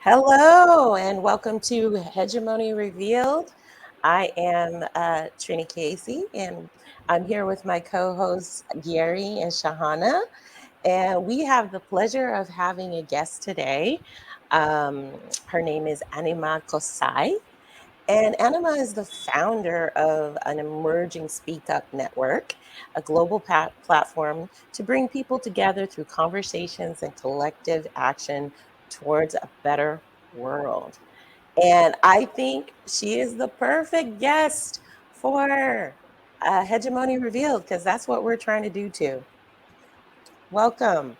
Hello and welcome to Hegemony Revealed. I am Trina Casey and I'm here with my co-hosts Garry and Shahana. And we have the pleasure of having a guest today. Her name is Anima Kosai. And Anima is the founder of an emerging Speak Up network, a global platform to bring people together through conversations and collective action towards a better world. And I think she is the perfect guest for Hegemony Revealed because that's what we're trying to do too. Welcome.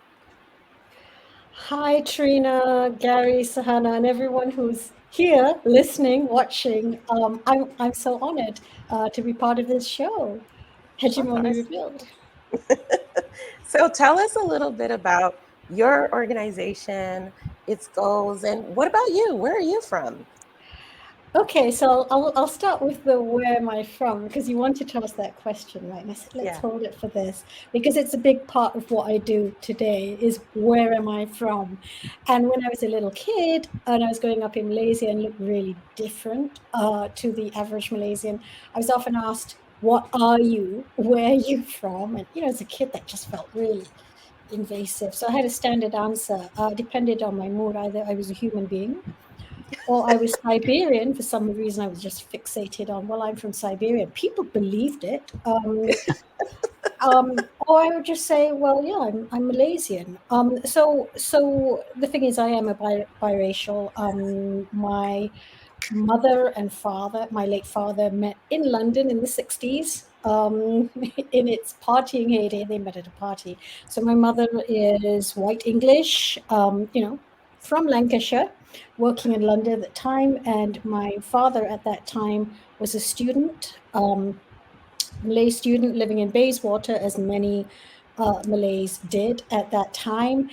Hi, Trina, Garry, Sahana, and everyone who's here, listening, watching. I'm so honored to be part of this show, Of Hegemony course. Revealed. So tell us a little bit about your organization, its goals, and what about you? Where are you from? Okay, so I'll start with the where am I from because you wanted to ask that question, right? And I said let's Yeah. hold it for this because it's a big part of what I do today is where am I from? And when I was a little kid and I was growing up in Malaysia and looked really different to the average Malaysian, I was often asked, "What are you? Where are you from?" And as a kid, that just felt really invasive. So I had a standard answer. Depended on my mood. Either I was a human being or I was Siberian. For some reason, I was just fixated on, well, I'm from Siberia. People believed it. Or I would just say, well, yeah, I'm Malaysian. So the thing is, I am a biracial. My mother and father, my late father, met in London in the 60s. In its partying heyday, they met at a party. So my mother is white English, from Lancashire, working in London at the time, and my father at that time was a student, Malay student living in Bayswater, as many Malays did at that time.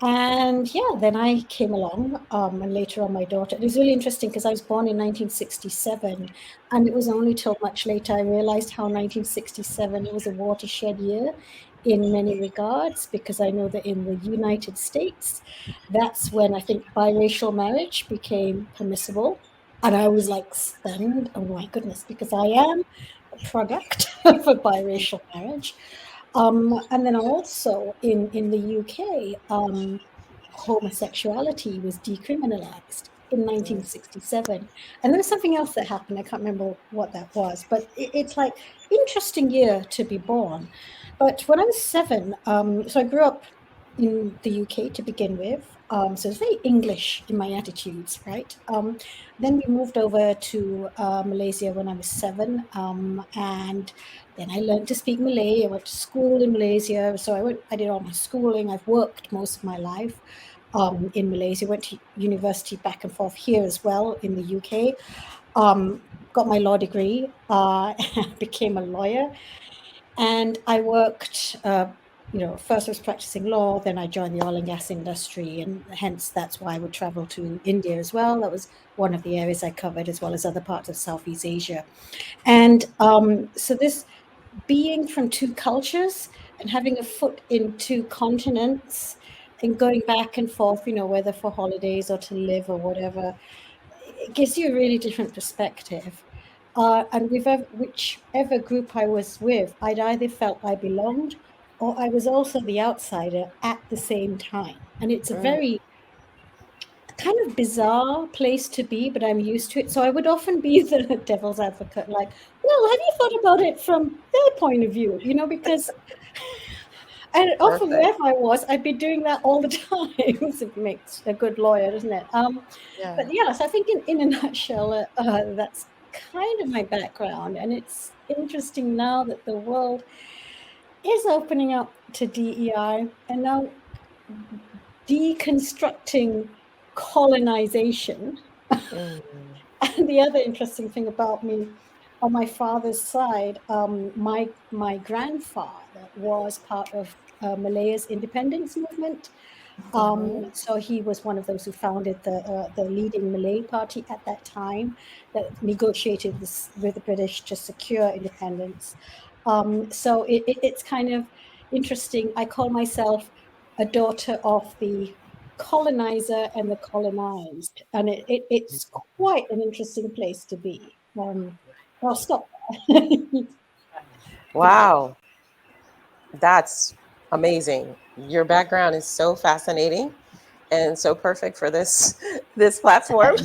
And yeah, then I came along, and later on my daughter. It was really interesting because I was born in 1967, and it was only till much later I realized how 1967 was a watershed year in many regards, because I know that in the United States, that's when I think biracial marriage became permissible. And I was like stunned. Oh my goodness, because I am a product of a biracial marriage. And then also in the UK, homosexuality was decriminalized in Mm. 1967. And there was something else that happened. I can't remember what that was, but it's like interesting year to be born. But when I was seven, so I grew up in the UK to begin with. So it's very English in my attitudes, right? Then we moved over to Malaysia when I was seven, and then I learned to speak Malay. I went to school in Malaysia, so I did all my schooling. I've worked most of my life in Malaysia. Went to university back and forth here as well in the UK. Got my law degree, became a lawyer, and I worked, first I was practicing law, then I joined the oil and gas industry, and hence that's why I would travel to India as well. That was one of the areas I covered, as well as other parts of Southeast Asia. And so this being from two cultures and having a foot in two continents and going back and forth, whether for holidays or to live or whatever, it gives you a really different perspective. And whichever group I was with, I'd either felt I belonged or I was also the outsider at the same time. And it's a Mm. very kind of bizarre place to be, but I'm used to it. So I would often be the devil's advocate, like, well, have you thought about it from their point of view? Because and often Perfect. wherever I was, I'd be doing that all the time. It makes a good lawyer, doesn't it? But Yeah. yes, I think in a nutshell, that's kind of my background. And it's interesting now that the world is opening up to DEI and now deconstructing colonization. Mm. And the other interesting thing about me, on my father's side, my grandfather was part of Malaya's independence movement. Mhm. So he was one of those who founded the leading Malay party at that time that negotiated this with the British to secure independence. So it's kind of interesting. I call myself a daughter of the colonizer and the colonized, and it's quite an interesting place to be. I'll stop there. Wow, that's amazing. Your background is so fascinating and so perfect for this this platform.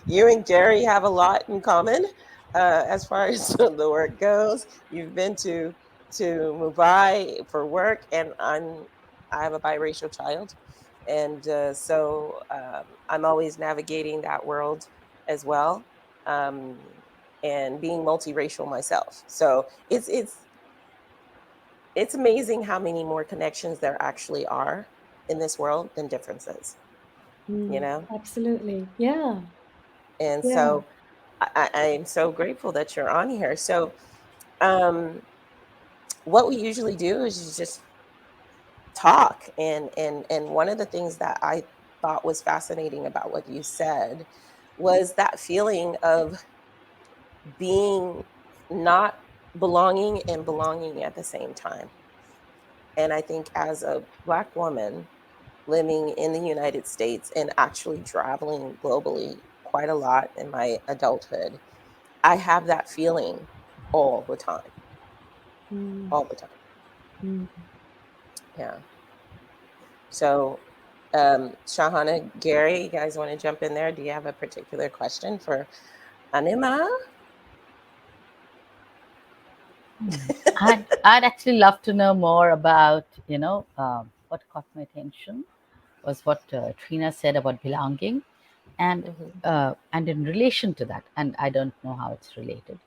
You and Garry have a lot in common as far as the work goes. You've been to Mumbai for work, and I have a biracial child, and I'm always navigating that world as well, um, and being multiracial myself. So it's amazing how many more connections there actually are in this world than differences. You know, Absolutely. Yeah. and Yeah. so I'm so grateful that you're on here. So, um, what we usually do is you just talk, and one of the things that I thought was fascinating about what you said was that feeling of being not belonging and belonging at the same time. And I think as a Black woman living in the United States and actually traveling globally quite a lot in my adulthood, I have that feeling all the time, Mm, all the time. mm. Yeah. So, Shahana, Garry, you guys want to jump in there? Do you have a particular question for Anima? I'd actually love to know more about, what caught my attention was what Trina said about belonging, and Mhm. and in relation to that, and I don't know how it's related.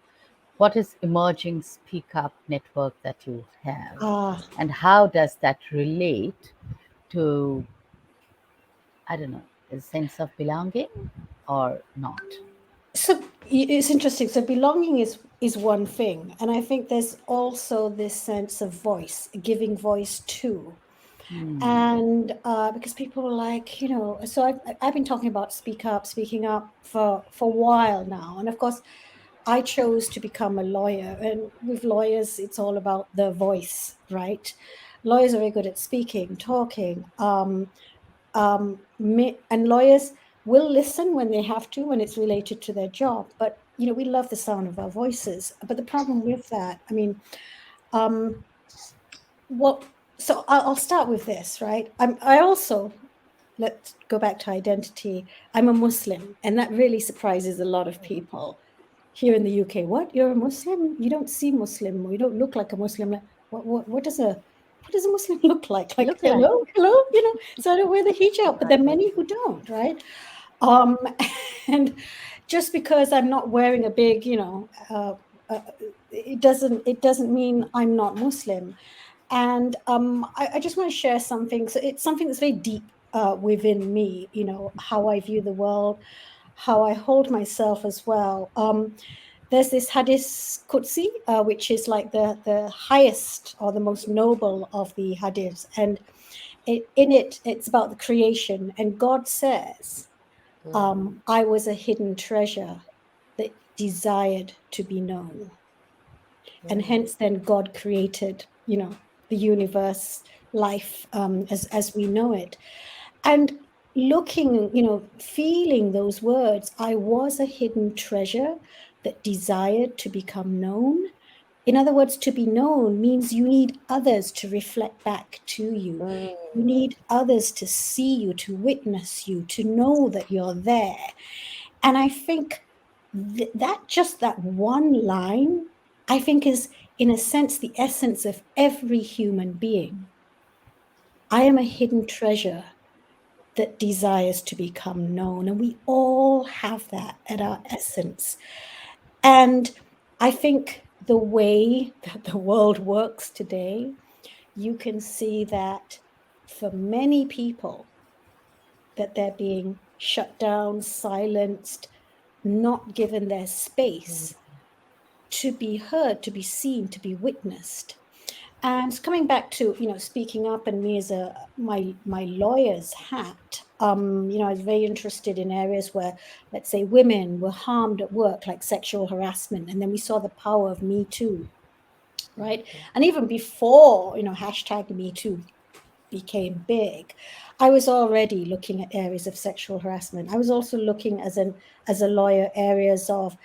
What is emerging Speak Up network that you have, Ah, and how does that relate to, I don't know, a sense of belonging or not? so it's interesting. So belonging is one thing, and I think there's also this sense of voice, giving voice to. Hmm. And because people were like, so I've been talking about speaking up for a while now, and of course I chose to become a lawyer, and with lawyers it's all about the voice, right? Lawyers are very good at speaking, talking, and lawyers will listen when they have to, when it's related to their job, but we love the sound of our voices. But the problem with that, I mean, um, well, so I'll start with this, right? I also, let's go back to identity. I'm a Muslim, and that really surprises a lot of people here in the UK. What? You're a Muslim? You don't seem Muslim, or you don't look like a Muslim. Like, what does a Muslim look like? Like, Look like. hello. So I don't wear the hijab, but there are Exactly. many who don't, right? Um, and just because I'm not wearing a big, it doesn't mean I'm not Muslim. And I just want to share something. So it's something that's very deep within me, how I view the world, how I hold myself as well. There's this Hadith Qudsi, which is like the highest or the most noble of the Hadiths. And in it, it's about the creation. And God says, Mm, I was a hidden treasure that desired to be known. And mm, hence then God created, the universe, life, as we know it. And looking, feeling those words, I was a hidden treasure that desired to become known. In other words, to be known means you need others to reflect back to you. You mm, need others to see you, to witness you, to know that you're there. And I think that one line, I think, is in a sense the essence of every human being. I am a hidden treasure that desires to become known. And we all have that at our essence. And I think the way that the world works today, you can see that for many people, that they're being shut down, silenced, not given their mm, space to be heard, to be seen, to be witnessed. And coming back to speaking up, and me as a my lawyer's hat, I was very interested in areas where, let's say, women were harmed at work, like sexual harassment, and then we saw the power of Me Too, right? And even before hashtag Me Too, became big, I was already looking at areas of sexual harassment. I was also looking as a lawyer areas of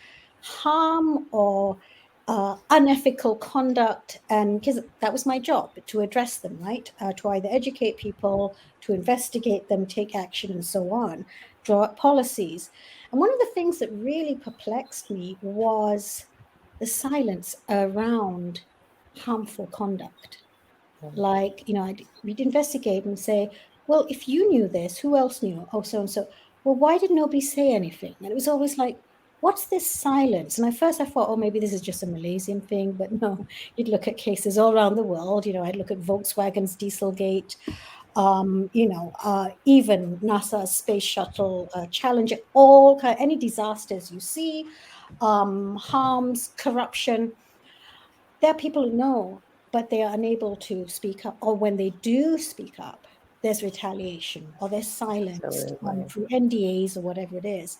harm or unethical conduct, and because that was my job to address them, right? To either educate people, to investigate them, take action, and so on, draw up policies. And one of the things that really perplexed me was the silence around harmful conduct. Like, we'd investigate and say, well, if you knew this, who else knew? Oh, so and so. Well, why did nobody say anything? And it was always like, what's this silence? And at first I thought, oh, maybe this is just a Malaysian thing. But no, you'd look at cases all around the world. I'd look at Volkswagen's Dieselgate, even NASA's space shuttle Challenger, any disasters you see, harms, corruption. There are people who know, but they are unable to speak up. Or when they do speak up, there's retaliation or they're silenced Absolutely. through NDAs or whatever it is.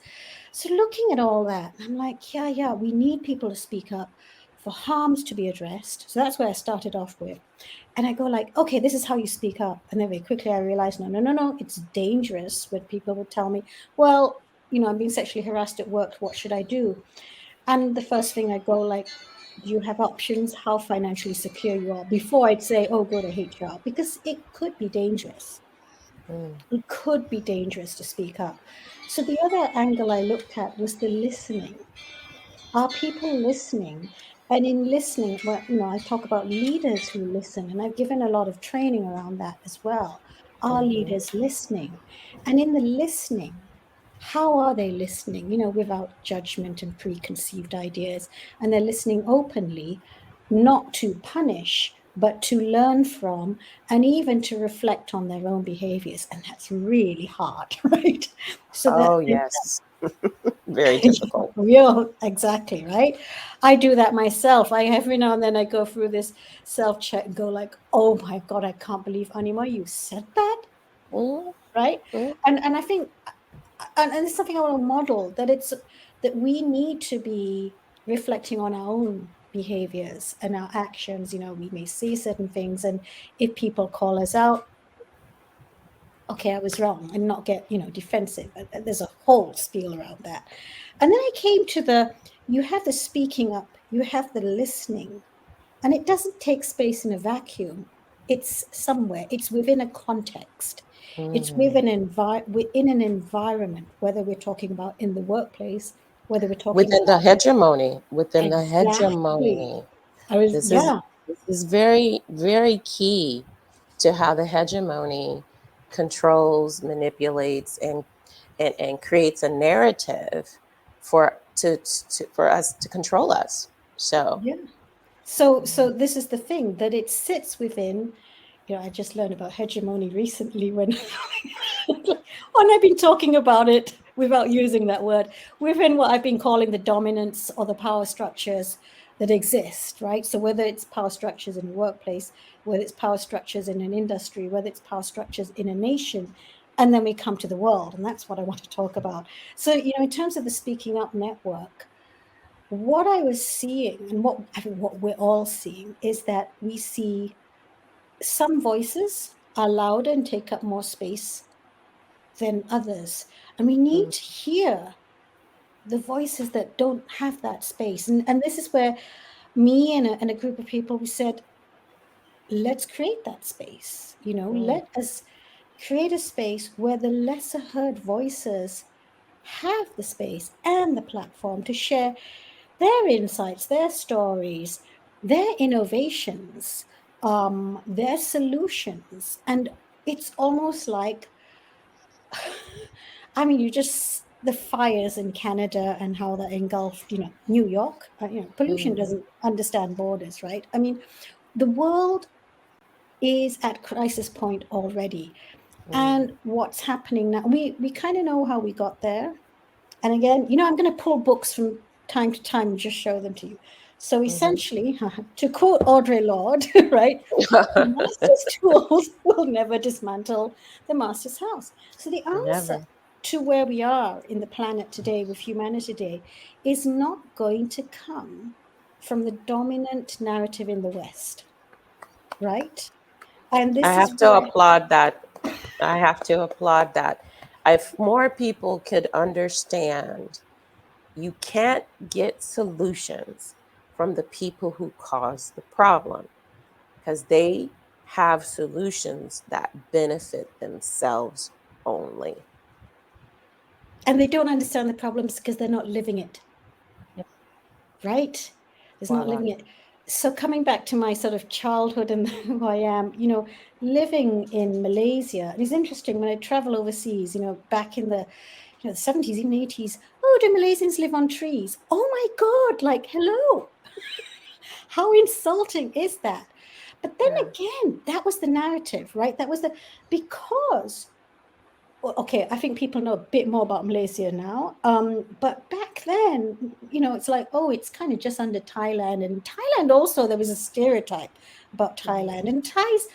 So looking at all that, I'm like, yeah, we need people to speak up for harms to be addressed. So that's where I started off with. And I go like, okay, this is how you speak up. And then very quickly I realized, no, it's dangerous when people would tell me, well, I'm being sexually harassed at work. What should I do? And the first thing I go like, do you have options? How financially secure you are? Before I'd say, oh, go to HR, because it could be dangerous. It could be dangerous to speak up. So the other angle I looked at was the listening. Are people listening? And in listening, well, I talk about leaders who listen, and I've given a lot of training around that as well. Are leaders listening? And in the listening, how are they listening, without judgment and preconceived ideas? And they're listening openly, not to punish, but to learn from and even to reflect on their own behaviors. And that's really hard, right? So that Oh, yes. Very difficult. real, exactly, right? I do that myself. I every now and then I go through this self-check and go like, oh my God, I can't believe Anima, you said that, Mm, right? mm, And I think and it's something I want to model, that we need to be reflecting on our own behaviors and our actions. We may say certain things, and if people call us out, okay, I was wrong, and not get defensive. There's a whole spiel around that. And then I came to you have the speaking up, you have the listening, and it doesn't take space in a vacuum. It's somewhere, it's within a context, it's mm. within an environment, whether we're talking about in the workplace, whether we're talking Within the about hegemony, within the exactly. hegemony. I was, This is yeah, this is very, very key to how the hegemony controls, manipulates, and creates a narrative for us to control us. So yeah. So this is the thing, that it sits within. I just learned about hegemony recently when I've been talking about it without using that word, within what I've been calling the dominance or the power structures that exist, right? So whether it's power structures in the workplace, whether it's power structures in an industry, whether it's power structures in a nation, and then we come to the world, and that's what I want to talk about. So, in terms of the Speaking Up Network, what I was seeing, and what we're all seeing, is that we see some voices are louder and take up more space than others. And we need mm, to hear the voices that don't have that space. And this is where me and a group of people, we said, let's create that space. mm, Let us create a space where the lesser heard voices have the space and the platform to share their insights, their stories, their innovations, their solutions. And it's almost like, I mean, the fires in Canada and how that engulfed, New York. Pollution mm, doesn't understand borders, right? I mean, the world is at crisis point already. mm, And what's happening now, we kind of know how we got there. And again, I'm going to pull books from time to time and just show them to you. So mhm. essentially, to quote Audre Lorde, right, the master's tools will never dismantle the master's house. So the answer Never. to where we are in the planet today with humanity today is not going to come from the dominant narrative in the West, right? And I this is have to where, applaud that. I have to applaud that. If more people could understand, you can't get solutions from the people who cause the problem, because they have solutions that benefit themselves only. and they don't understand the problems because they're not living it, Yep. right? There's not Voila. living it. So coming back to my sort of childhood and who I am, living in Malaysia, and it's interesting when I travel overseas, back in the 70s, even 80s. Oh, do Malaysians live on trees? Oh my God, like, hello. How insulting is that? But then Yeah. again, that was the narrative, right? Because okay, I think people know a bit more about Malaysia now. But back then, it's like, oh, it's kind of just under Thailand. And Thailand also, there was a stereotype about Thailand. And Thais,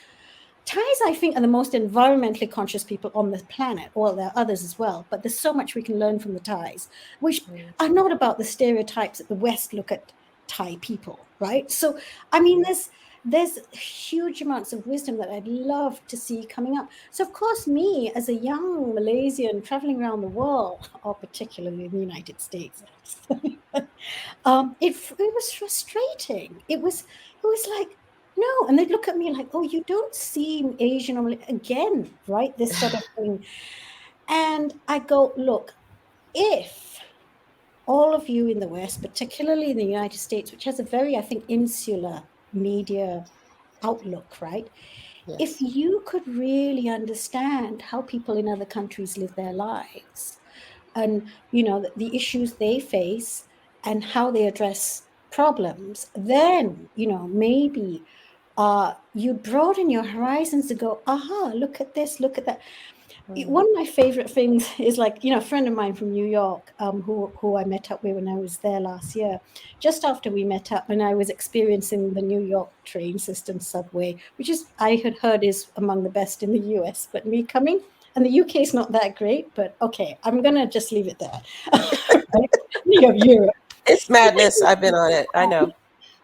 I think, are the most environmentally conscious people on the planet. Well, there are others as well, but there's so much we can learn from the Thais, which Mhm. are not about the stereotypes that the West look at Thai people, right? So, I mean, there's huge amounts of wisdom that I'd love to see coming up. So, of course, me as a young Malaysian traveling around the world, or particularly in the United States, it was frustrating. It was like, no, and they'd look at me like, oh, you don't seem Asian, or again, right? This sort of thing. And I go, look, if all of you in the West, particularly in the United States, which has a very, I think, insular media outlook, right? If Yes. you could really understand how people in other countries live their lives, and the issues they face and how they address problems, then maybe you broaden your horizons to go, aha, look at this, look at that. Mm. One of my favorite things is, like, a friend of mine from New York, who I met up with when I was there last year. Just after we met up, and I was experiencing the New York train system, subway, which is, I had heard, is among the best in the US. But me coming, and the UK is not that great, but okay, I'm gonna just leave it there. Right? Europe. It's madness. I've been on it. I know.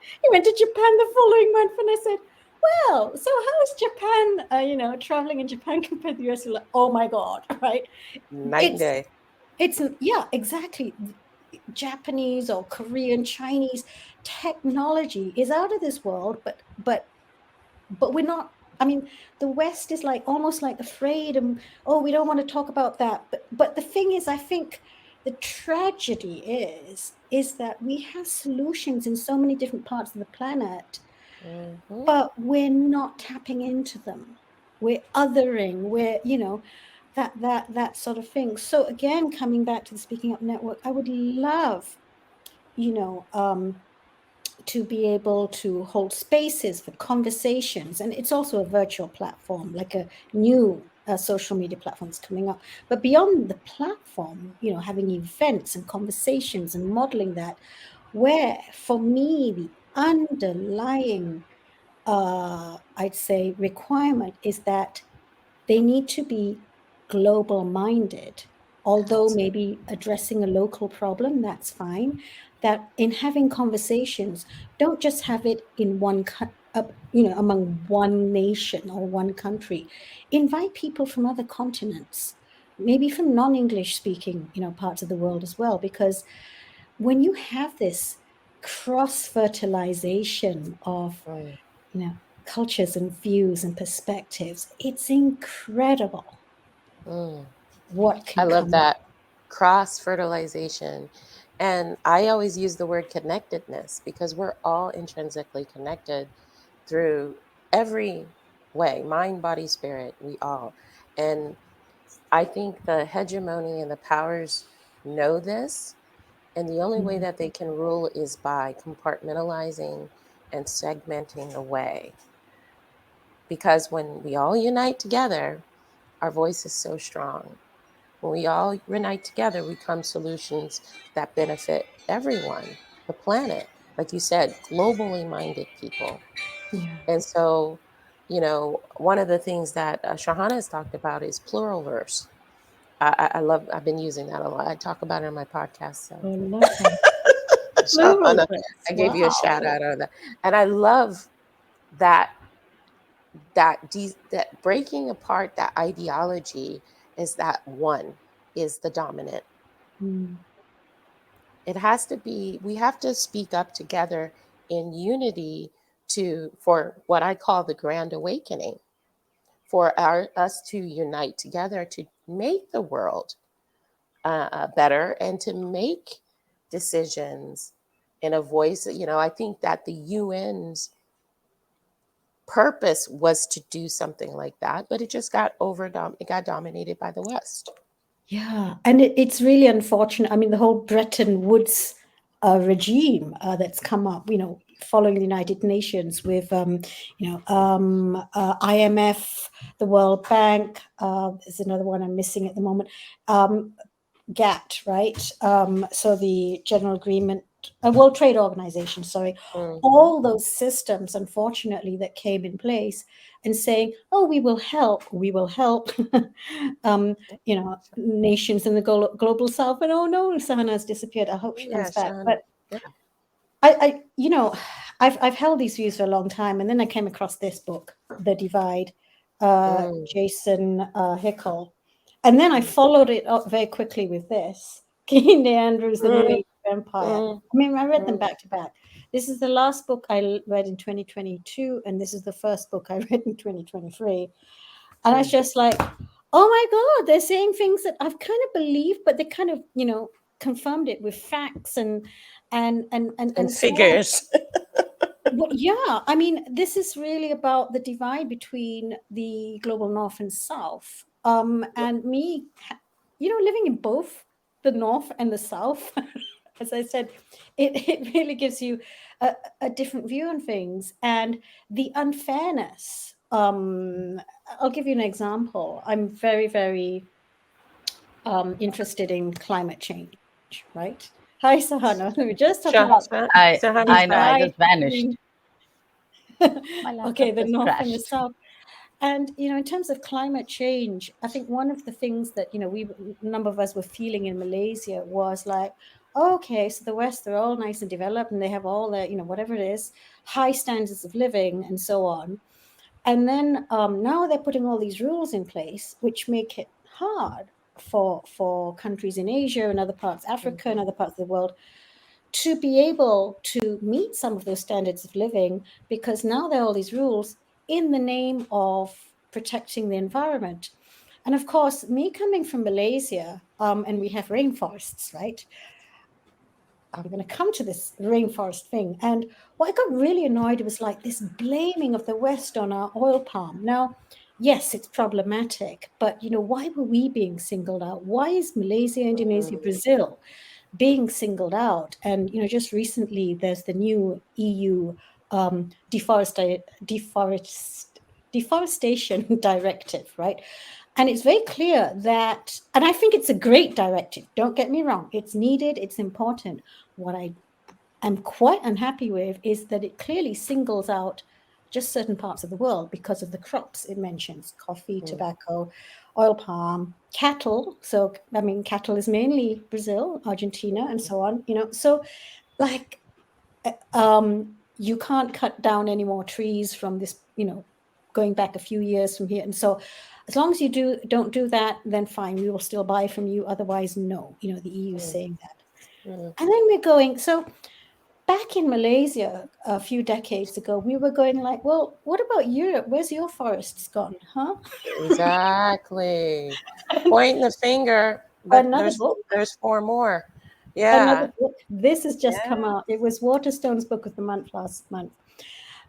He went to Japan the following month, and I said, "Well, so how is Japan? Traveling in Japan compared to the US?" You're like, "Oh my God!" Right? Night and It's day. it's yeah, exactly. Japanese or Korean, Chinese technology is out of this world, but we're not. I mean, the West is like almost like afraid, and oh, we don't want to talk about that. But the thing is, I think the tragedy is that we have solutions in so many different parts of the planet, Hmm. but we're not tapping into them. We're othering. That sort of thing. So again, coming back to the Speaking Up Network, I would love, you know, um, to be able to hold spaces for conversations. And it's also a virtual platform, like a new social media platforms coming up. But beyond the platform, having events and conversations and modeling that, where for me, the underlying, I'd say, requirement is that they need to be global minded, although Absolutely. maybe addressing a local problem, that's fine. That in having conversations, don't just have it in among one nation or one country. Invite people from other continents, maybe from non-English speaking, parts of the world as well, because when you have this cross fertilization of Mm. cultures and views and perspectives, it's incredible Mm. what I can love come up. that. Cross fertilization. And I always use the word connectedness, because we're all intrinsically connected through every way, mind, body, spirit, we all. And I think the hegemony and the powers know this. And the only way Mhm. that they can rule is by compartmentalizing and segmenting away. Because when we all unite together, our voice is so strong. When we all unite together, we come solutions that benefit everyone, the planet. Like you said, globally minded people. Yeah. And so, one of the things that Shahana has talked about is plural verse. I love, I've been using that a lot. I talk about it on my podcast. So, Oh, love that. Plural Shahana, dress. I gave you a Wow. shout out on that. And I love that that breaking apart that ideology is that one is the dominant. It has to be, we have to speak up together in unity for what I call the grand awakening, for us to unite together to make the world better and to make decisions in a voice. I think that the UN's purpose was to do something like that, but it just got it got dominated by the West. Yeah, and it's really unfortunate. I mean, the whole Bretton Woods regime that's come up, following the United Nations with, IMF, the World Bank. There's another one I'm missing at the moment. GATT, right? So the General Agreement, World Trade Organization, sorry. Mm-hmm. All those systems, unfortunately, that came in place and saying, oh, we will help, nations in the global south. But oh no, Sahana's disappeared. I hope she comes back. Shahana. But I've held these views for a long time, and then I came across this book, The Divide, Jason Hickel. And then I followed it up very quickly with this, Keen Andrews, The New Age of Empire. I mean, I read them back to back. This is the last book I read in 2022, and this is the first book I read in 2023. And I was just like, oh my God, they're saying things that I've kind of believed, but they kind of, confirmed it with facts and figures. Well, yeah, I mean, this is really about the divide between the global north and south. And me, living in both the north and the south, as I said, it really gives you a different view on things and the unfairness. I'll give you an example. I'm very, very interested in climate change, right? Hi, Sahana. We were just talking about. I know, I just vanished. Okay, the north and the south. And, in terms of climate change, I think one of the things that, a number of us were feeling in Malaysia was like, okay, so the West, they're all nice and developed and they have all their, whatever it is, high standards of living and so on. And then now they're putting all these rules in place, which make it hard for countries in Asia and other parts, Africa and other parts of the world, to be able to meet some of those standards of living, because now there are all these rules in the name of protecting the environment. And of course, me coming from Malaysia, and we have rainforests, right? I'm going to come to this rainforest thing. And what I got really annoyed was like this blaming of the West on our oil palm. Now, yes, it's problematic, but why were we being singled out? Why is Malaysia, Indonesia, Brazil being singled out? And just recently there's the new EU deforestation directive, right? And it's very clear that, and I think it's a great directive, don't get me wrong, it's needed, it's important. What I am quite unhappy with is that it clearly singles out just certain parts of the world because of the crops it mentions: coffee, tobacco, oil palm, cattle. So, I mean, cattle is mainly Brazil, Argentina, and so on, so like, you can't cut down any more trees from this, going back a few years from here. And so as long as you don't do that, then fine, we will still buy from you. Otherwise, no, the EU is saying that. And then we're going, so back in Malaysia a few decades ago, we were going like, well, what about Europe? Where's your forests gone, huh? Exactly. Pointing the finger, but there's 4 more. Yeah. Another book. This has just come out. It was Waterstone's book of the month last month.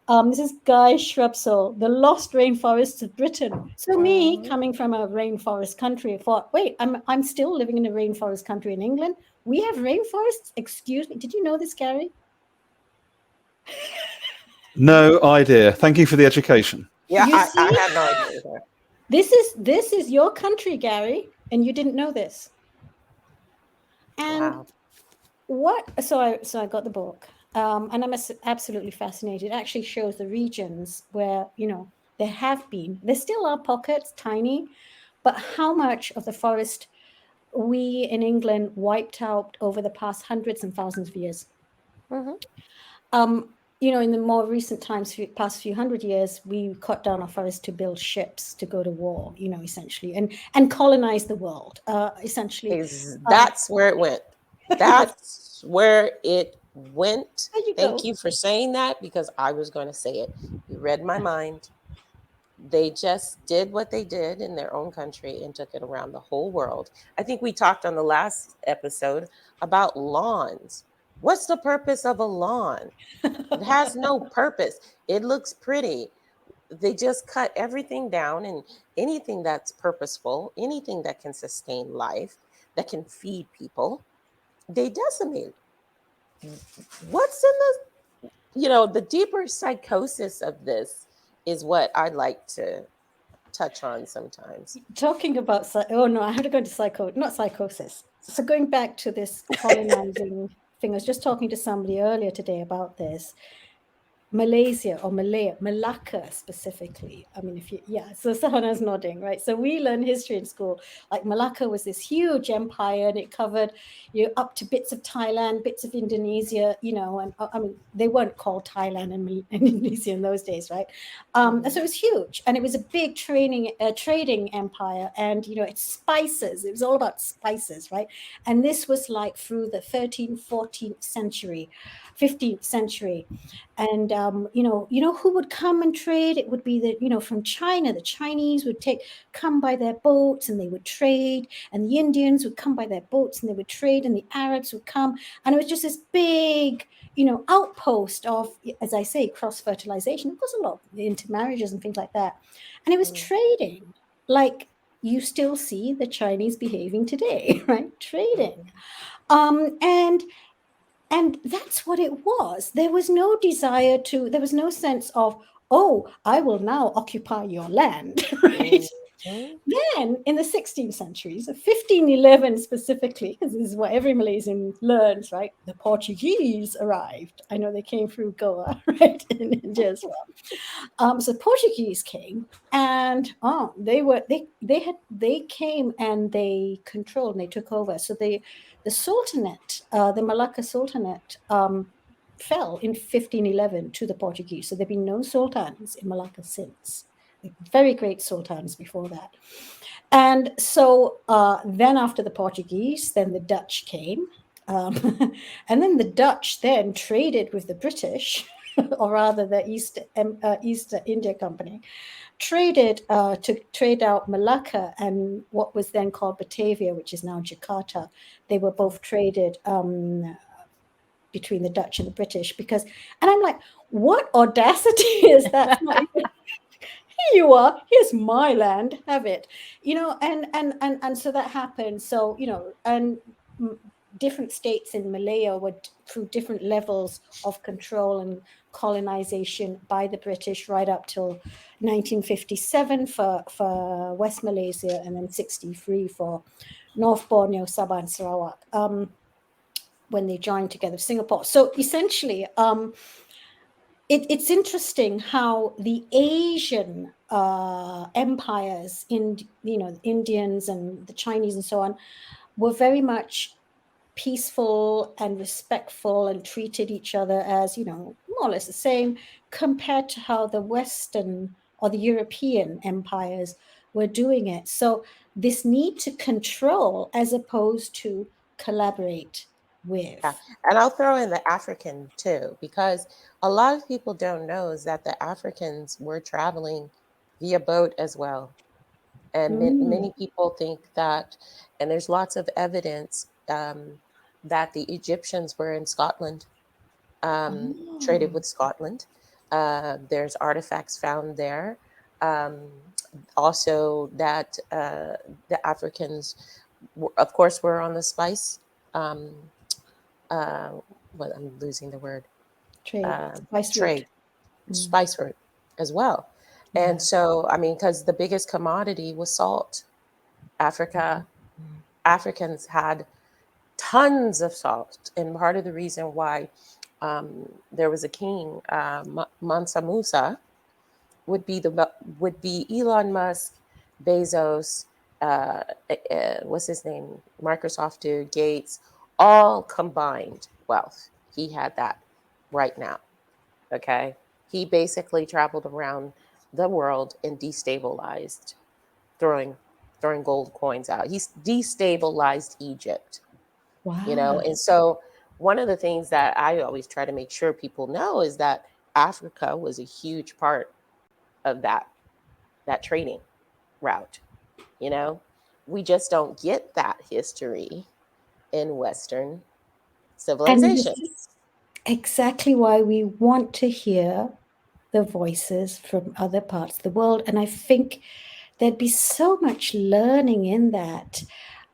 This is Guy Shrubsole, The Lost Rainforests of Britain. So me, coming from a rainforest country, I thought, wait, I'm still living in a rainforest country in England. We have rainforests? Excuse me. Did you know this, Garry? No idea. Thank you for the education. Yeah, I had no idea either. This is your country, Garry, and you didn't know this. And so I got the book. And I'm absolutely fascinated. It actually shows the regions where, there still are pockets, tiny, but how much of the forest we in England wiped out over the past hundreds and thousands of years. in the more recent times, past few hundred years, we cut down our forests to build ships to go to war, essentially, and colonize the world, essentially. That's where it went. That's where it went. There you Thank go. you for saying that, because I was going to say it. You read my mind. They just did what they did in their own country and took it around the whole world. I think we talked on the last episode about lawns. What's the purpose of a lawn? It has no purpose. It looks pretty. They just cut everything down, and anything that's purposeful, anything that can sustain life, that can feed people, they decimate. What's in the deeper psychosis of this is what I'd like to touch on sometimes. Talking about oh no, I had to go into not psychosis. So going back to this colonizing thing, I was just talking to somebody earlier today about this. Malaysia or Malacca specifically. I mean, so Sahana's nodding, right? So we learn history in school. Like Malacca was this huge empire, and it covered up to bits of Thailand, bits of Indonesia, and I mean, they weren't called Thailand and Indonesia in those days, right? So it was huge, and it was a big trading empire, and it's spices. It was all about spices, right? And this was like through the 13th, 14th century, 15th century. And who would come and trade? It would be from China. The Chinese would come by their boats and they would trade, and the Indians would come by their boats and they would trade, and the Arabs would come, and it was just this big outpost of, as I say, cross fertilization. Of course, a lot of intermarriages and things like that, and it was trading like you still see the Chinese behaving today, right? Trading, and that's what it was. There was no there was no sense of, oh, I will now occupy your land, right? Then in the 16th century, so 1511 specifically, because this is what every Malaysian learns, right? The Portuguese arrived. I know they came through Goa, right, in India as well. So Portuguese came, and they came and they controlled and they took over. So the Sultanate, the Malacca Sultanate, fell in 1511 to the Portuguese. So there've been no sultans in Malacca since. Very great sultans before that. And so then after the Portuguese, then the Dutch came. And then the Dutch then traded with the British, or rather the East India Company, traded to trade out Malacca and what was then called Batavia, which is now Jakarta. They were both traded between the Dutch and the British, and I'm like, what audacity is that? Not even, here you are, here's my land, have it, and so that happened. So and different states in Malaya were through different levels of control and colonization by the British, right up till 1957 for West Malaysia, and then 63 for North Borneo, Sabah, and Sarawak, when they joined together with Singapore. So essentially, it's interesting how the Asian empires, Indians and the Chinese and so on, were very much peaceful and respectful and treated each other as, more or less the same, compared to how the Western or the European empires were doing it. So this need to control as opposed to collaborate with. Yeah. And I'll throw in the African too, because a lot of people don't know is that the Africans were traveling via boat as well. And many people think that, and there's lots of evidence that the Egyptians were in Scotland, traded with Scotland. There's artifacts found there. Also, that the Africans, of course, were on the spice. Well, I'm losing the word. Trade, spice route as well. Yeah. And so, I mean, because the biggest commodity was salt. Africans had tons of salt, and part of the reason why there was a king, Mansa Musa, would be Elon Musk, Bezos, what's his name, Microsoft dude, Gates, all combined wealth. He had that right now. Okay. He basically traveled around the world and destabilized, throwing gold coins out. He's destabilized Egypt, Wow. and so one of the things that I always try to make sure people know is that Africa was a huge part of that trading route. You know, we just don't get that history in Western And civilization. this is exactly why we want to hear the voices from other parts of the world. And I think there'd be so much learning in that.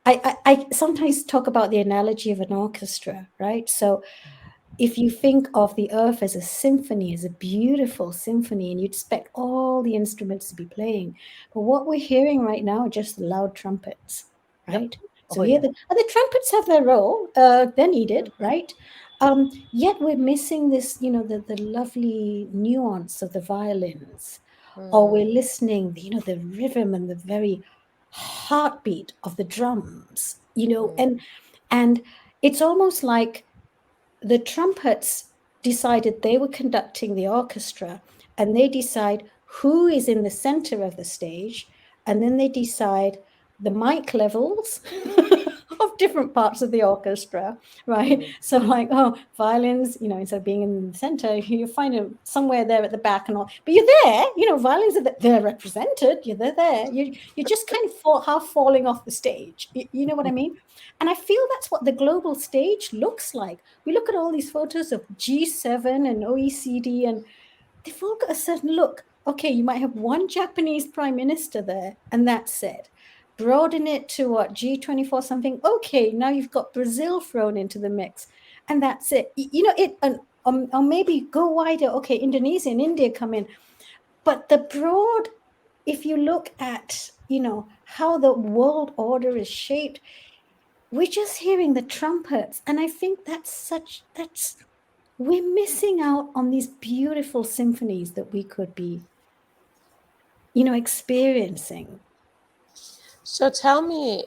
I sometimes talk about the analogy of an orchestra, right? So if you think of the earth as a symphony, as a beautiful symphony, and you'd expect all the instruments to be playing, but what we're hearing right now are just loud trumpets, Yep. right? So Oh, here, yeah. the trumpets have their role; they're needed, right? Yet we're missing this, the lovely nuance of the violins, or we're Mm, listening, the rhythm and the very heartbeat of the drums, mm, and it's almost like the trumpets decided they were conducting the orchestra, and they decide who is in the center of the stage, and then they decide the mic levels of different parts of the orchestra, right? mm. So like, oh, violins, instead of being in the center, you find them somewhere there at the back and all, but you're there, violins are they're represented, they're there, you're just kind of half falling off the stage, you know what I mean? And I feel that's what the global stage looks like. We look at all these photos of G7 and OECD, and they've all got a certain look. Okay, you might have one Japanese prime minister there, and that's it. Broaden it to what, G24 something? Okay, now you've got Brazil thrown into the mix, and that's it. Or maybe go wider. Okay, Indonesia and India come in. But the broad, if you look at, how the world order is shaped, we're just hearing the trumpets. And I think we're missing out on these beautiful symphonies that we could be, experiencing. So tell me,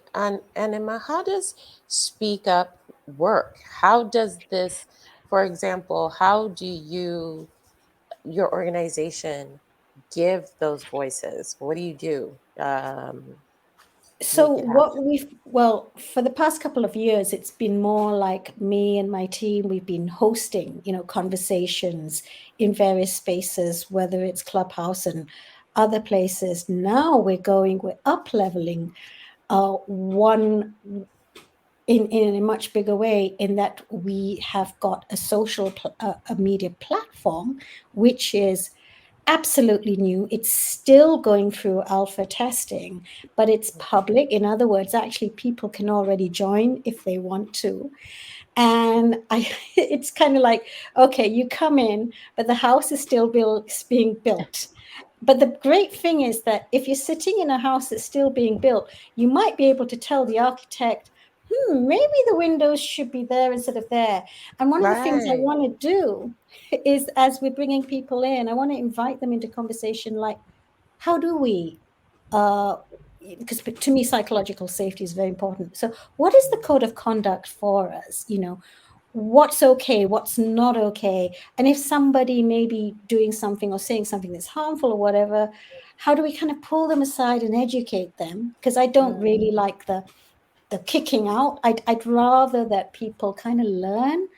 Anima, how does Speak Up work? How does this, for example, how do your organization, give those voices? What do you do to So make it happen? well, for the past couple of years, it's been more like me and my team, we've been hosting, conversations in various spaces, whether it's Clubhouse and other places. Now we're up leveling one in a much bigger way, in that we have got a media platform, which is absolutely new. It's still going through alpha testing, but it's public. In other words, actually, people can already join if they want to. And it's kind of like, okay, you come in, but the house is still being built. But the great thing is that if you're sitting in a house that's still being built, you might be able to tell the architect, maybe the windows should be there instead of there. And one of the things I Right. want to do is, as we're bringing people in, I want to invite them into conversation like, how do we, because to me, psychological safety is very important. So what is the code of conduct for us? What's okay, what's not okay? And if somebody may be doing something or saying something that's harmful or whatever, how do we kind of pull them aside and educate them? Because I don't Mm, really like the kicking out. I'd rather that people kind of learn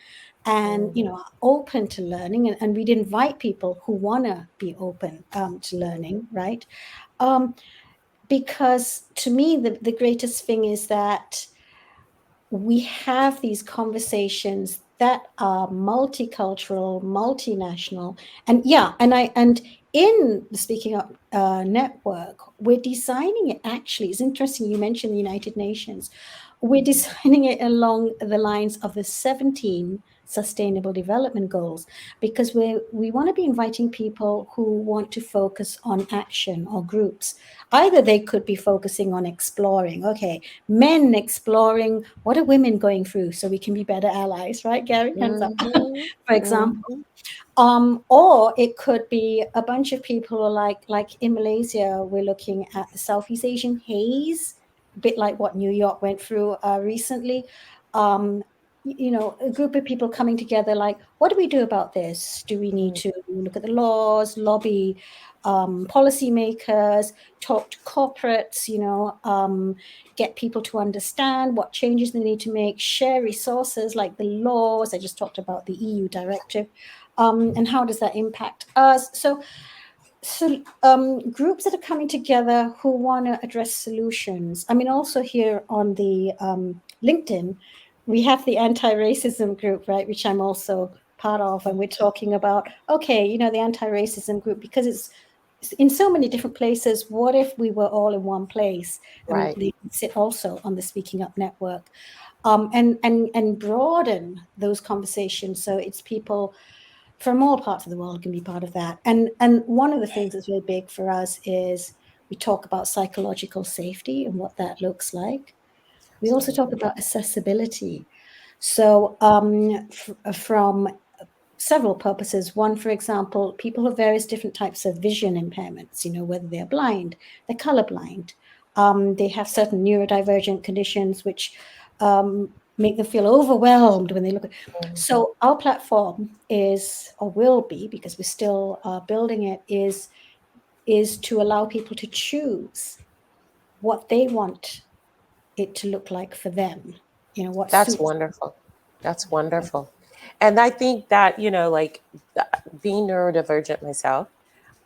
and mm, are open to learning, and we'd invite people who want to be open to learning, right? um, because to me the greatest thing is that we have these conversations that are multicultural, multinational, and in the Speaking Up network, we're designing it. Actually, it's interesting you mentioned the United Nations. We're designing it along the lines of the 17 Sustainable Development Goals, because we want to be inviting people who want to focus on action, or groups. Either they could be focusing on exploring, okay, men exploring what are women going through so we can be better allies, right, Garry? Hands up, mhm, for example. mhm, Or it could be a bunch of people who are like in Malaysia, we're looking at the Southeast Asian haze, a bit like what New York went through recently. Um, a group of people coming together, like, what do we do about this? Do we need to look at the laws, lobby policymakers, talk to corporates, get people to understand what changes they need to make, share resources like the laws. I just talked about the EU directive, and how does that impact us? So groups that are coming together who want to address solutions. I mean, also here on the LinkedIn, we have the anti-racism group, right, which I'm also part of, and we're talking about, okay, the anti-racism group, because it's in so many different places. What if we were all in one place? Right. And they sit also on the Speaking Up network, and broaden those conversations, so it's people from all parts of the world can be part of that. And one of the things that's really big for us is we talk about psychological safety and what that looks like. We also talk about accessibility. So from several purposes. One, for example, people have various different types of vision impairments, whether they're blind, they're colorblind. They have certain neurodivergent conditions which make them feel overwhelmed when they look at. So our platform is, or will be, because we're still building it, is to allow people to choose what they want it to look like for them. What That's suits. wonderful. That's wonderful. And I think that, like being neurodivergent myself,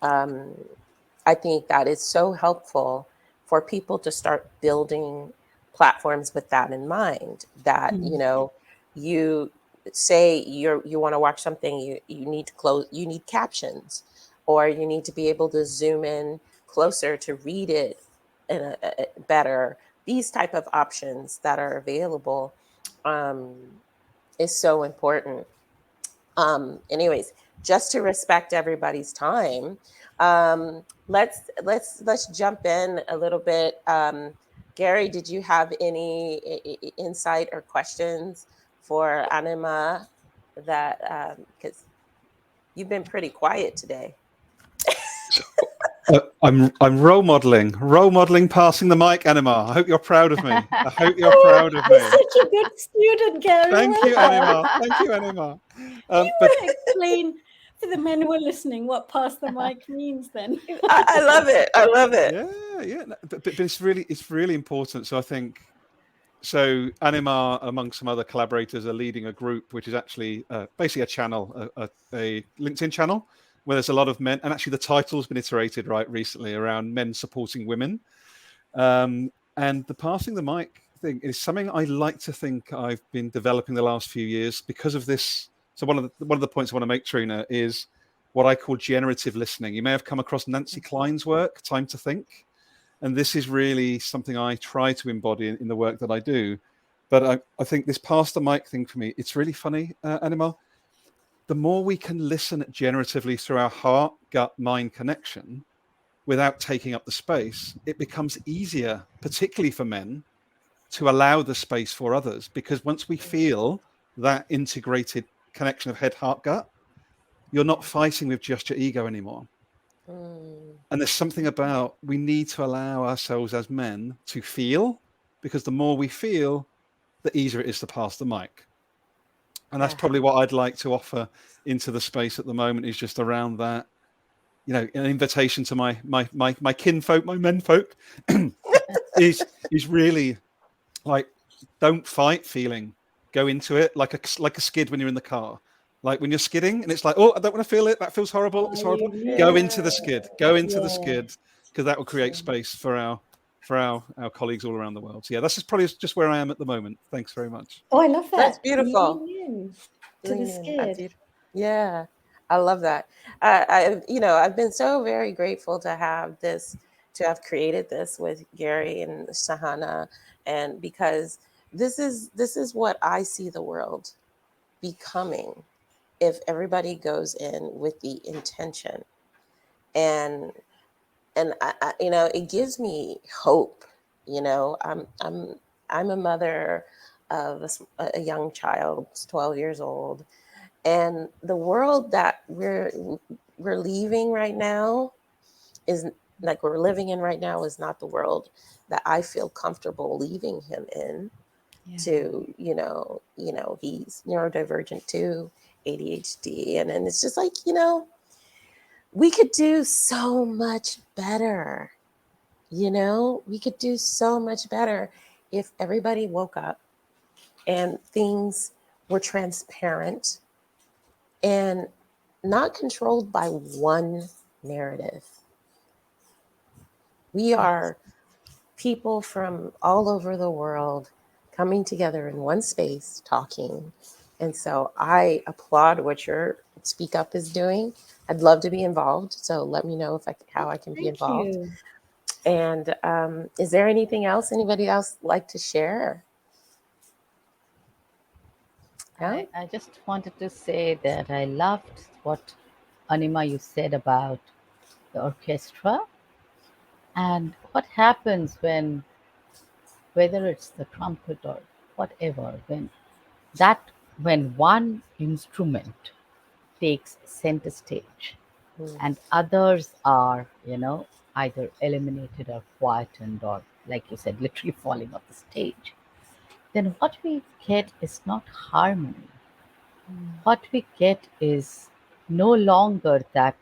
I think that is so helpful for people to start building platforms with that in mind, that, you say you want to watch something, you need to you need captions, or you need to be able to zoom in closer to read it in a better. These type of options that are available is so important. Anyways, just to respect everybody's time, let's jump in a little bit. Garry, did you have any insight or questions for Anima? That because you've been pretty quiet today. I'm role modeling, passing the mic, Anima. I hope you're proud of me. I hope you're proud of me. You're such a good student, Garry. Thank you, Anima. Thank you, Anima. But explain for the men who are listening what pass the mic means then. I love it. I love it. Yeah. But it's really important. So I think, so Anima, among some other collaborators, are leading a group which is actually basically a channel, a LinkedIn channel, where there's a lot of men, and actually the title's been iterated right recently around men supporting women. And the passing the mic thing is something I like to think I've been developing the last few years because of this. So one of the points I want to make, Trina, is what I call generative listening. You may have come across Nancy Klein's work, Time to Think. And this is really something I try to embody in the work that I do. But I think this pass the mic thing for me, it's really funny, Anima. The more we can listen generatively through our heart, gut, mind connection without taking up the space, it becomes easier, particularly for men, to allow the space for others. Because once we feel that integrated connection of head, heart, gut, you're not fighting with just your ego anymore. And there's something about, we need to allow ourselves as men to feel, because the more we feel, the easier it is to pass the mic. And that's probably what I'd like to offer into the space at the moment, is just around that, an invitation to my kinfolk, my menfolk, is really like, don't fight feeling. Go into it like a skid when you're in the car. Like when you're skidding and it's like, oh, I don't want to feel it. That feels horrible. It's horrible. Yeah. Go into the skid. Go into the skid, because that will create space for our colleagues all around the world. So yeah, that's probably just where I am at the moment. Thanks very much. Oh, I love that. That's beautiful. To the skid. Yeah, I love that. I've been so very grateful to have created this with Garry and Shahana, and because this is what I see the world becoming if everybody goes in with the intention, and it gives me hope. I'm a mother of a young child, 12 years old, and the world that we're leaving right now is like we're living in right now is not the world that I feel comfortable leaving him in. to, he's neurodivergent too, ADHD. And then it's just like, we could do so much better. We could do so much better if everybody woke up and things were transparent and not controlled by one narrative. We are people from all over the world coming together in one space talking. And so I applaud what your Speak Up is doing. I'd love to be involved. So let me know how I can be Thank involved. you. And is there anything else anybody else like to share? Yeah? I just wanted to say that I loved what Anima you said about the orchestra and what happens when, whether it's the trumpet or whatever, when one instrument takes center stage Mm, and others are, either eliminated or quietened or, like you said, literally falling off the stage, then what we get is not harmony. What we get is no longer that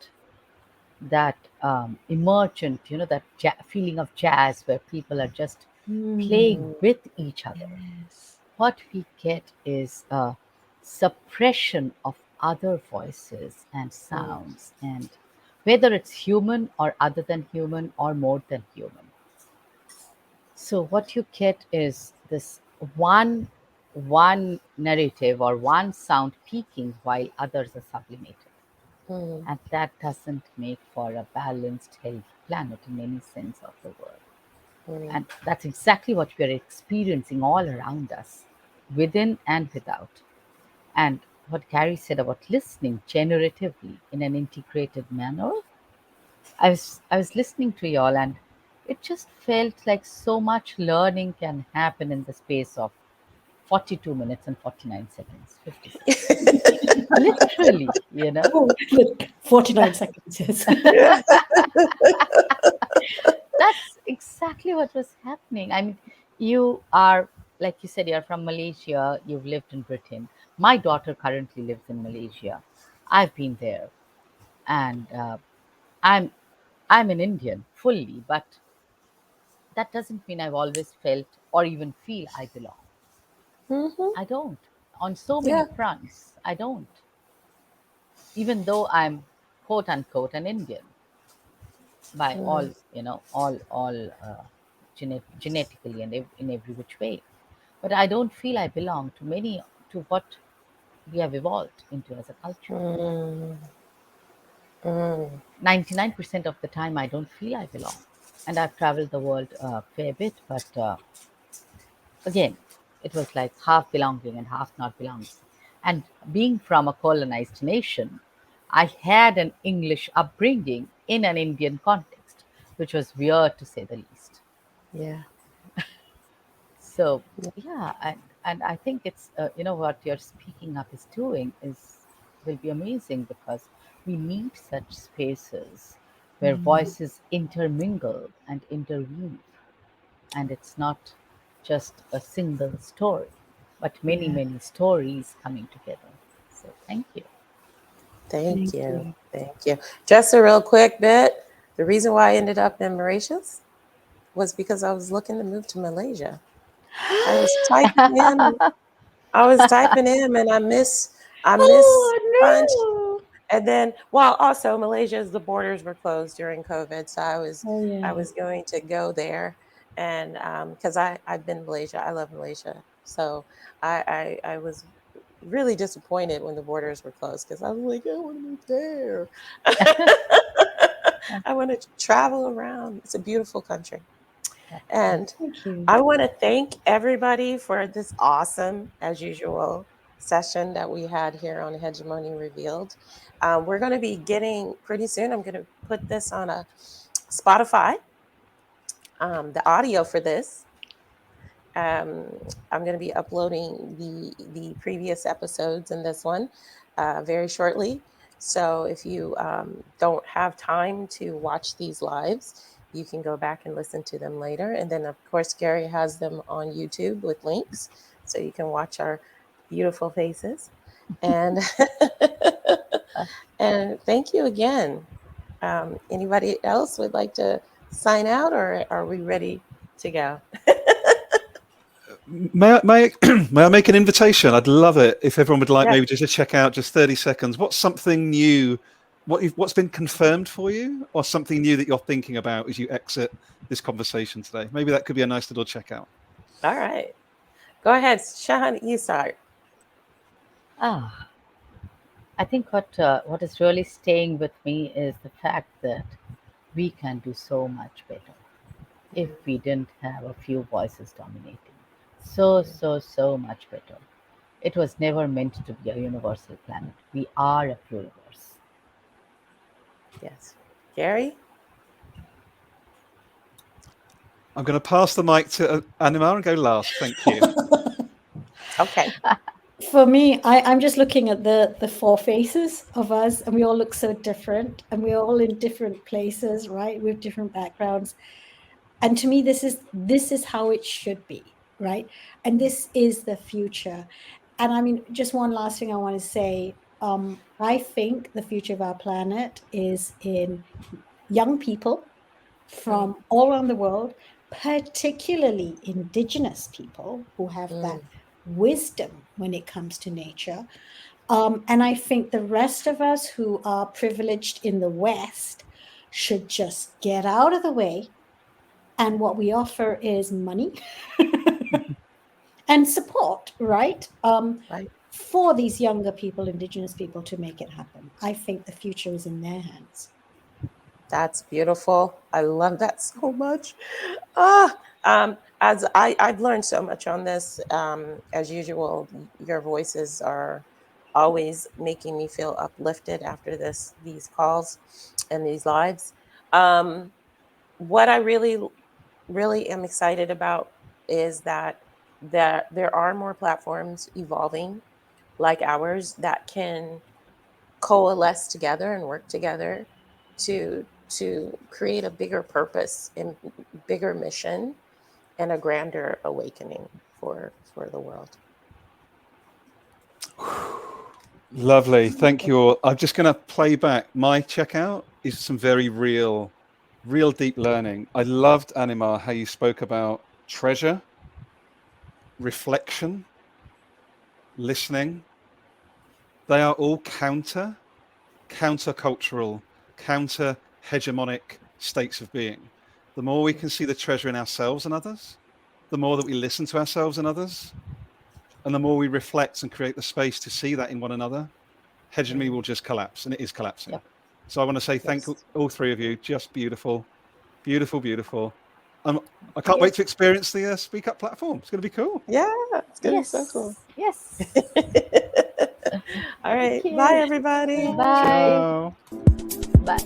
emergent, that feeling of jazz where people are just playing mm, with each other. Yes. What we get is a suppression of other voices and mm, sounds, and whether it's human or other than human or more than human. So what you get is this one narrative or one sound peaking while others are sublimated. mm, And that doesn't make for a balanced, healthy planet in any sense of the word. mm, And that's exactly what we are experiencing all around us, within and without. And what Garry said about listening generatively in an integrated manner, I was listening to y'all, and it just felt like so much learning can happen in the space of 42 minutes and 49 seconds, 50 seconds. Literally. Oh, look, 49 seconds. Yes. That's exactly what was happening. I mean, you are, like you said, you're from Malaysia, you've lived in Britain. My daughter currently lives in Malaysia. I've been there, and I'm I'm an Indian fully, but that doesn't mean I've always felt or even feel I belong. mhm. I don't. On so many Yeah. fronts, I don't. Even though I'm quote unquote an Indian by all, Mm, genetically and in every which way, but I don't feel I belong to what we have evolved into as a culture. mm, mm, 99% of the time, I don't feel I belong, and I've traveled the world a fair bit, but again, it was like half belonging and half not belonging. And being from a colonized nation, I had an English upbringing in an Indian context, which was weird to say the least. yeah. So yeah, and I think it's what you're speaking up is doing is will be amazing because we need such spaces where voices intermingle and interweave, and it's not just a single story, but many Yeah. many stories coming together. So thank you. Thank Thank you. you. Thank you. Just a real quick bit. The reason why I ended up in Mauritius was because I was looking to move to Malaysia. I was typing in, and I miss punch. Oh, And then, well, also Malaysia's the borders were closed during COVID, so no. Oh, I yeah. was going to go there, and because I've been to Malaysia, I love Malaysia, so I was really disappointed when the borders were closed because I was like, I want to move there. I want to travel around. It's a beautiful country, That's great. and Thank you. I want to thank everybody for this awesome, as usual, session that we had here on Hegemony Revealed. We're going to be getting pretty soon. I'm going to put this on a Spotify, the audio for this. Um, I'm going to be uploading the previous episodes in this one very shortly. So if you don't have time to watch these lives, you can go back and listen to them later. And then, of course, Garry has them on YouTube with links. so you can watch our beautiful faces. And and thank you again. Anybody else would like to sign out, or are we ready to go? May I make an invitation? I'd love it if everyone would like Yeah. maybe just to check out just 30 seconds. What's something new? What's been confirmed for you, or something new that you're thinking about as you exit this conversation today? Maybe that could be a nice little checkout. All right. Go ahead, Shahan, you start. I think what is really staying with me is the fact that we can do so much better if we didn't have a few voices dominating. So much better. It was never meant to be a universal planet. We are a pluriverse. Yes. Garry? I'm going to pass the mic to Anima and go last. Thank you. Okay. For me, I'm just looking at the four faces of us, and we all look so different, and we're all in different places, right? With different backgrounds. And to me, this is how it should be, right? And this is the future. And I mean, just one last thing I want to say. I think the future of our planet is in young people from all around the world, particularly indigenous people who have that wisdom when it comes to nature. And I think the rest of us who are privileged in the West should just get out of the way. And what we offer is money and support, right? Right. For these younger people, indigenous people, to make it happen. I think the future is in their hands. That's beautiful. I love that so much. As I've learned so much on this. As usual, your voices are always making me feel uplifted after these calls and these lives. What I really am excited about is that there are more platforms evolving like ours that can coalesce together and work together to create a bigger purpose and bigger mission and a grander awakening for the world. Lovely. Thank you all. I'm just going to play back. My checkout is some very real deep learning. I loved, Anima, how you spoke about treasure, reflection, listening. They are all countercultural, counter hegemonic states of being. The more we can see the treasure in ourselves and others, the more that we listen to ourselves and others, and the more we reflect and create the space to see that in one another, hegemony will just collapse, and it is collapsing. Yep. So I want to say thank all three of you. Just beautiful, beautiful, beautiful. I can't wait to experience the Speak Up platform. It's going to be cool. Yeah, it's going to be so cool. Yes. All right. Bye, everybody. Bye. Ciao. Bye.